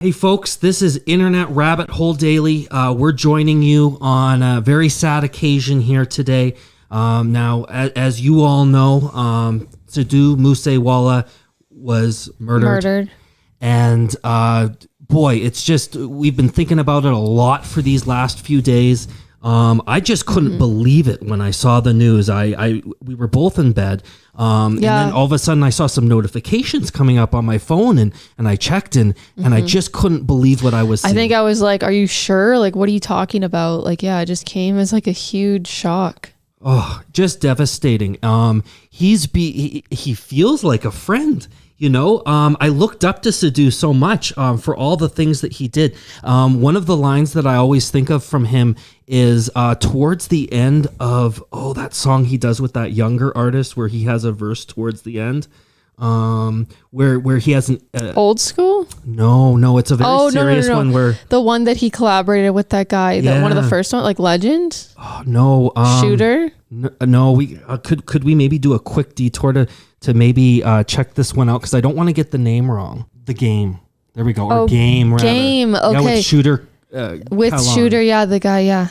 Hey folks, this is Internet Rabbit Hole Daily. We're joining you on a very sad occasion here today. Now, as you all know, Sidhu Moosewala was murdered. And boy, it's just, we've been thinking about it a lot for these last few days. I just couldn't believe it when I saw the news. We were both in bed. And then all of a sudden I saw some notifications coming up on my phone and I checked and I just couldn't believe what I was seeing. I think I was like, are you sure? Like, what are you talking about? Like, yeah, it just came as like a huge shock. Oh, just devastating. He feels like a friend. You know, I looked up to Sidhu so much for all the things that he did. One of the lines that I always think of from him is towards the end of, that song he does with that younger artist where he has a verse towards the end. Where he has an Old School? No, it's a very serious one where the one that he collaborated with that guy, one of the first one, like Legend. Oh no, Shooter. No, we could we maybe do a quick detour to maybe check this one out because I don't want to get the name wrong. The Game. There we go. Or Game. Rather. Game. Okay. Yeah, with Shooter. Shooter, the guy, yeah.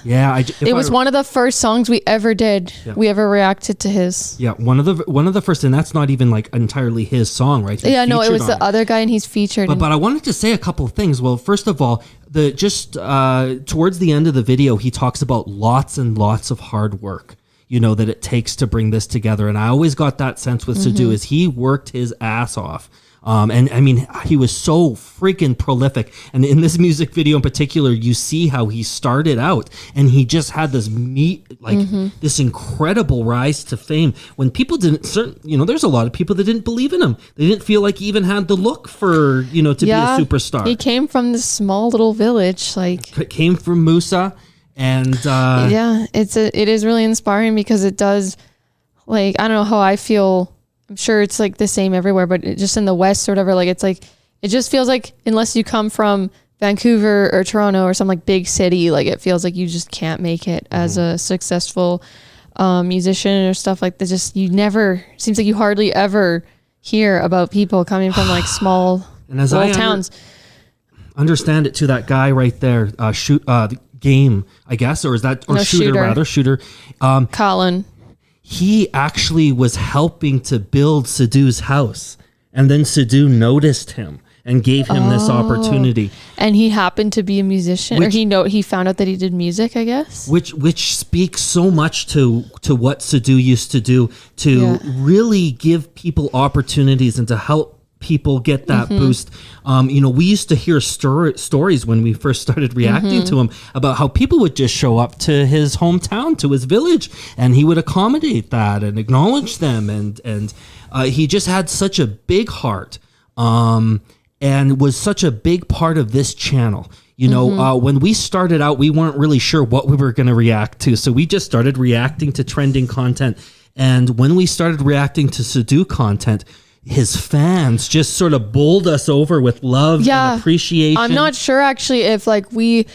It was one of the first songs we ever did. Yeah. We ever reacted to his. Yeah, one of the first, and that's not even like entirely his song, right? It was the other guy, and he's featured. But I wanted to say a couple of things. Well, first of all, towards the end of the video, he talks about lots and lots of hard work, that it takes to bring this together, and I always got that sense with Sidhu is he worked his ass off. And I mean, he was so freaking prolific. And in this music video in particular, you see how he started out and he just had this this incredible rise to fame when people there's a lot of people that didn't believe in him. They didn't feel like he even had the look for, to be a superstar. He came from this small little village, came from Musa. And it is really inspiring because it does, I don't know how I feel. I'm sure it's like the same everywhere, but just in the West or whatever, it's like, it just feels like unless you come from Vancouver or Toronto or some big city, it feels like you just can't make it as a successful musician or stuff like that. Seems like you hardly ever hear about people coming from small little towns. Understand it to that guy right there, Game, I guess, or is that, or Shooter. Colin. He actually was helping to build Sidhu's house. And then Sidhu noticed him and gave him this opportunity. And he happened to be a musician, or he found out that he did music, I guess. Which speaks so much to what Sidhu used to do to really give people opportunities and to help people get that boost. We used to hear stories when we first started reacting to him about how people would just show up to his hometown, to his village, and he would accommodate that and acknowledge them. And he just had such a big heart and was such a big part of this channel. When we started out, we weren't really sure what we were going to react to. So we just started reacting to trending content. And when we started reacting to Sidhu content, his fans just sort of bowled us over with love and appreciation. I'm not sure actually if we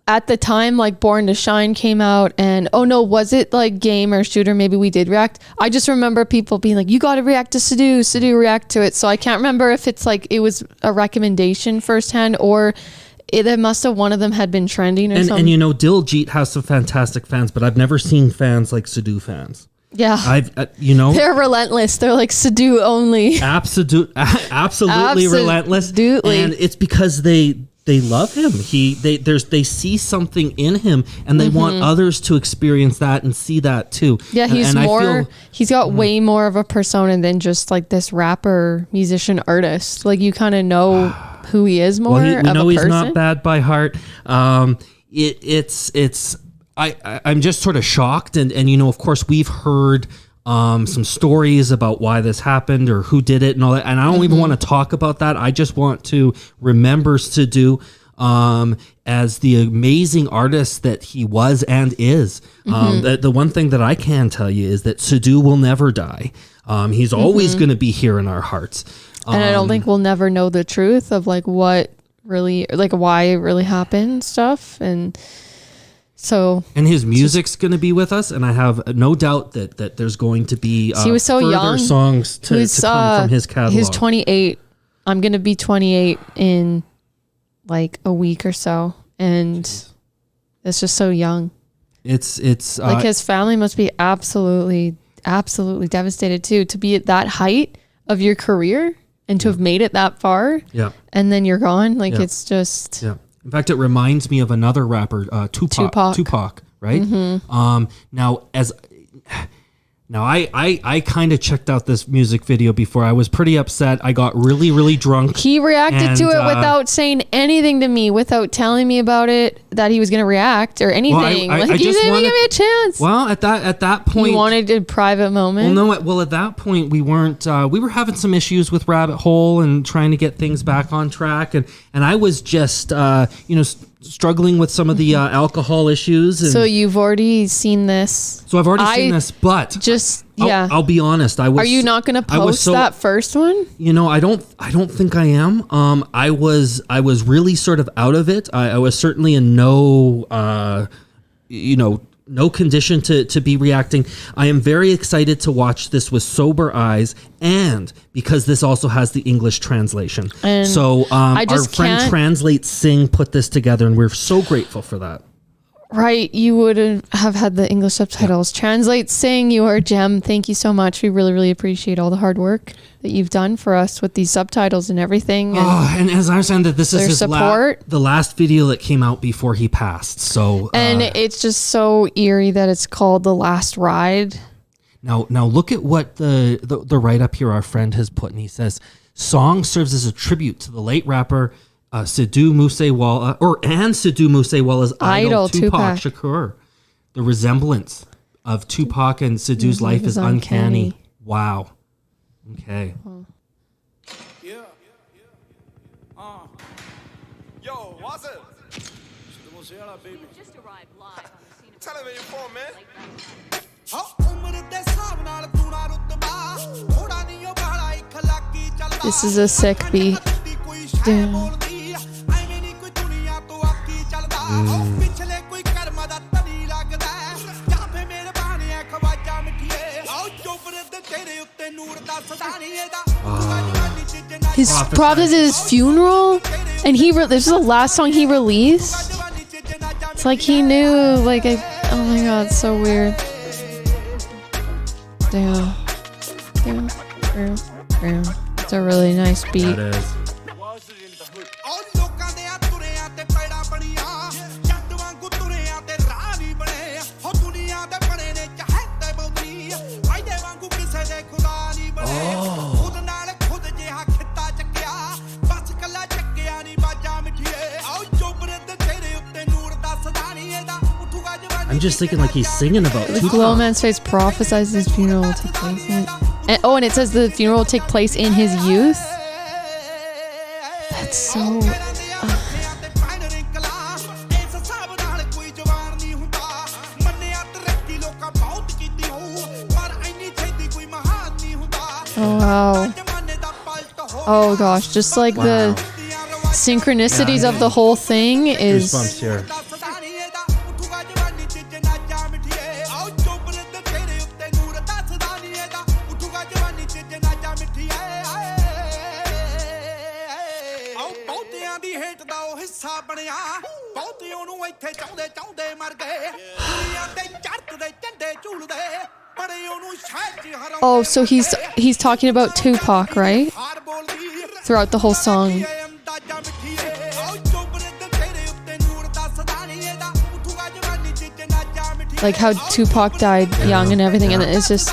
at the time Born to Shine came out and was it Game or Shooter? Maybe we did react. I just remember people being like, you got to react to Sidhu react to it. So I can't remember if it's it was a recommendation firsthand or it must have one of them had been trending or something. And Diljit has some fantastic fans, but I've never seen fans like Sidhu fans. Yeah, they're relentless. They're Sidhu only. Absolutely relentless. And it's because they love him. They see something in him, and they want others to experience that and see that too. Yeah, he's got way more of a persona than just this rapper, musician, artist. You kind of know who he is more. Well, we know he's person. Not bad by heart. I'm just sort of shocked. And of course, we've heard some stories about why this happened or who did it and all that. And I don't even want to talk about that. I just want to remember Sidhu as the amazing artist that he was and is. The one thing that I can tell you is that Sidhu will never die. He's always going to be here in our hearts. And I don't think we'll never know the truth of what really, why it really happened stuff. And his music's going to be with us, and I have no doubt that there's going to be he was so further young. Songs to come from his catalog. He's 28. I'm going to be 28 in like a week or so, and it's just so young. It's Like his family must be absolutely devastated too, to be at that height of your career and to have made it that far. Yeah. And then you're gone. Like it's just. Yeah. In fact, it reminds me of another rapper, Tupac, right? Now, I kind of checked out this music video before. I was pretty upset. I got really, really drunk. He reacted to it without saying anything to me, without telling me about it, that he was going to react or anything. Well, he didn't even give me a chance. Well, at that point, you wanted a private moment. Well, at that point, we weren't. We were having some issues with Rabbit Hole and trying to get things back on track, and I was just, struggling with some of the alcohol issues. And so you've already seen this. So I've already seen this, but I'll be honest. Are you not going to post that first one? I don't think I am. I was really sort of out of it. I was certainly in no condition to be reacting. I am very excited to watch this with sober eyes, and because this also has the English translation. And so our friend Translate Sing put this together, and we're so grateful for that. Right. You would have had the English subtitles. Yeah. Translate Sing, you are a gem. Thank you so much. We really, really appreciate all the hard work that you've done for us with these subtitles and everything. And as I understand that this is his the last video that came out before he passed. So and it's just so eerie that it's called The Last Ride. Now look at what the write-up here our friend has put, and he says, song serves as a tribute to the late rapper Sidhu Moosewala, and Sidhu Moosewala's idol Tupac Shakur. The resemblance of Tupac and Sidhu's life is uncanny. Wow. Okay. Yeah. Yo, Wazir. Sidhu Moosewala, baby. Just arrived live on the scene. Tell him where you're from, man. This is a sick beat. Damn. His probably his funeral, and this is the last song he released. It's like he knew, oh my god, it's so weird. Damn. It's a really nice beat. That is. I'm just thinking like he's singing about the glow man's face prophesies his funeral will take place in and it says the funeral will take place in his youth. That's so oh wow. Oh gosh, just like the synchronicities of the whole thing is goosebumps here. Oh, so he's talking about Tupac, right? Throughout the whole song. Like how Tupac died young and everything, and it's just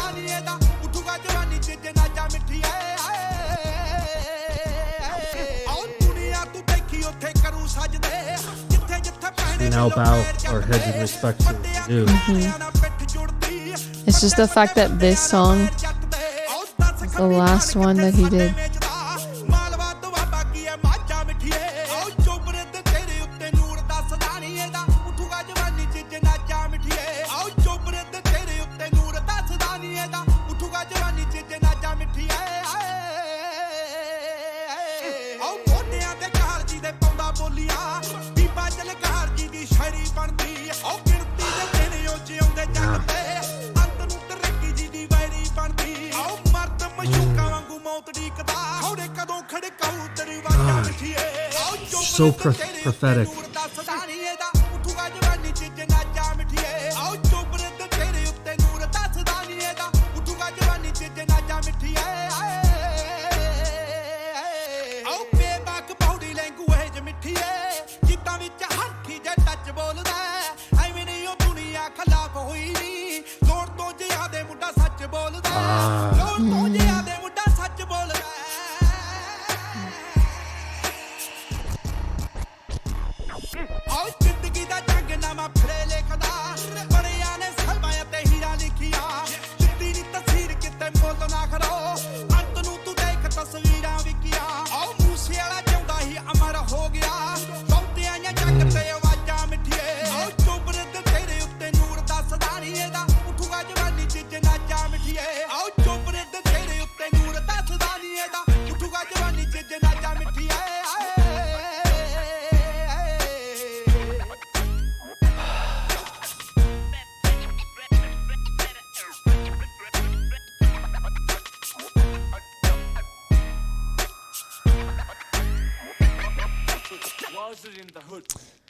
we now bow our heads in respect to Sidhu. It's just the fact that this song is the last one that he did. so prophetic.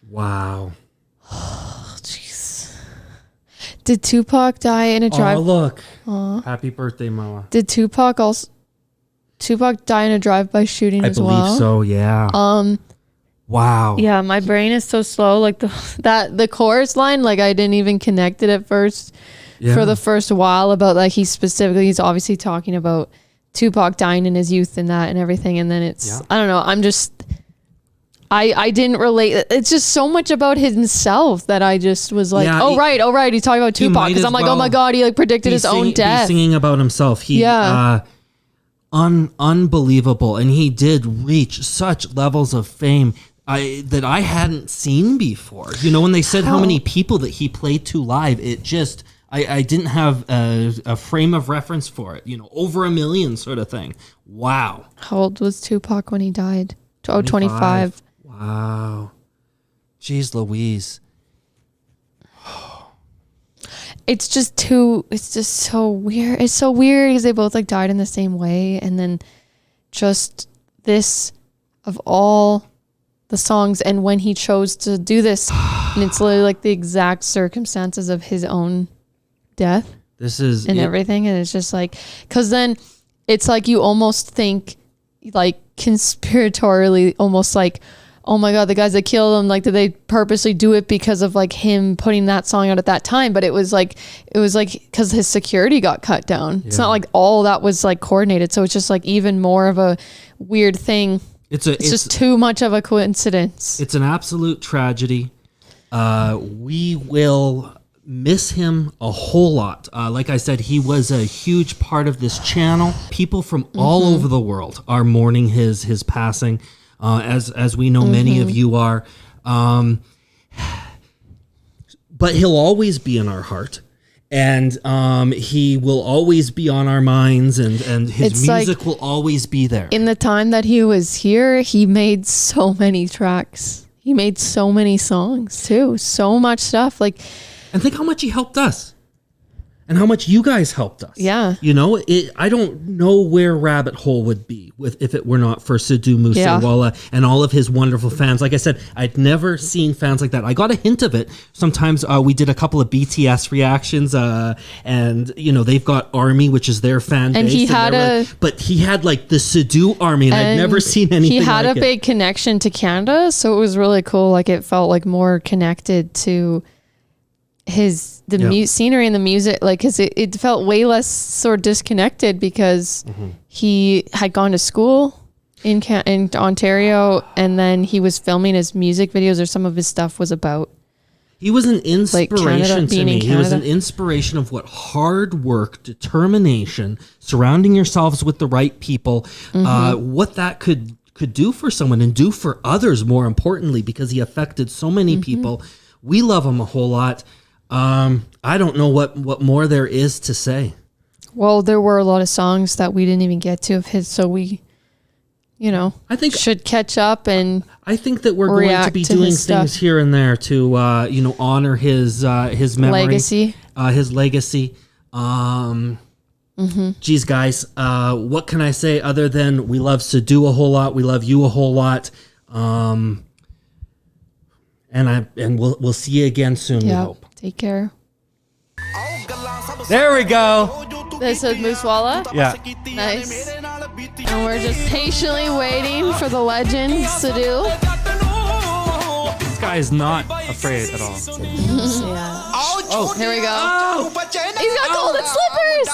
Wow. Oh, jeez. Did Tupac die in a drive? Oh, look. Aww. Happy birthday, Mama. Did Tupac die in a drive-by shooting as well? I believe so, yeah. Wow. Yeah, my brain is so slow. Like the chorus line, like I didn't even connect it at first for the first while about like he's obviously talking about Tupac dying in his youth and that and everything. And then it's, I don't know. I didn't relate. It's just so much about himself that I just was like, right. He's talking about Tupac. Because I'm like, oh my God, he like predicted his own death. He's singing about himself. Unbelievable. And he did reach such levels of fame that I hadn't seen before. You know, when they said how many people that he played to live, it just, I didn't have a frame of reference for it. You know, over 1 million sort of thing. Wow. How old was Tupac when he died? 25. Wow. Jeez Louise. It's just so weird. It's so weird because they both like died in the same way. And then just this of all the songs and when he chose to do this and it's literally like the exact circumstances of his own death. This is everything. And it's just like, cause then it's like, you almost think like conspiratorially almost like, oh my God, the guys that killed him, like, did they purposely do it because of like him putting that song out at that time? But it was like, because his security got cut down. Yeah. It's not like all that was like coordinated. So it's just like even more of a weird thing. It's just too much of a coincidence. It's an absolute tragedy. We will miss him a whole lot. Like I said, he was a huge part of this channel. People from all over the world are mourning his passing. As we know, many of you are. But he'll always be in our heart. And he will always be on our minds, and his music will always be there. In the time that he was here, he made so many tracks. He made so many songs, too. So much stuff. Like, and think how much he helped us. And how much you guys helped us. Yeah. You know, I don't know where Rabbit Hole would be if it were not for Sidhu Moosewala and all of his wonderful fans. Like I said, I'd never seen fans like that. I got a hint of it. Sometimes we did a couple of BTS reactions and, you know, they've got ARMY, which is their fan and base. But he had like the Sidhu army and I'd never seen anything like it. He had a big connection to Canada. So it was really cool. Like it felt like more connected to scenery and the music, like, cause it felt way less sort of disconnected because he had gone to school in Ontario and then he was filming his music videos or some of his stuff was about. He was an inspiration to me. He was an inspiration of what hard work, determination, surrounding yourselves with the right people, what that could do for someone and do for others, more importantly, because he affected so many people. We love him a whole lot. I don't know what more there is to say. Well, there were a lot of songs that we didn't even get to of his, so we, you know, I think should catch up and I think that we're going to be doing things here and there to, you know, honor his memory, legacy, his legacy. Geez, guys, what can I say other than we love Sidhu a whole lot? We love you a whole lot. and we'll see you again soon. We Yeah. hope. Take care. There we go. This is Moose Wala. Yeah. Nice. And we're just patiently waiting for the legend, Sidhu. This guy is not afraid at all. Oh, here we go. He's got golden slippers.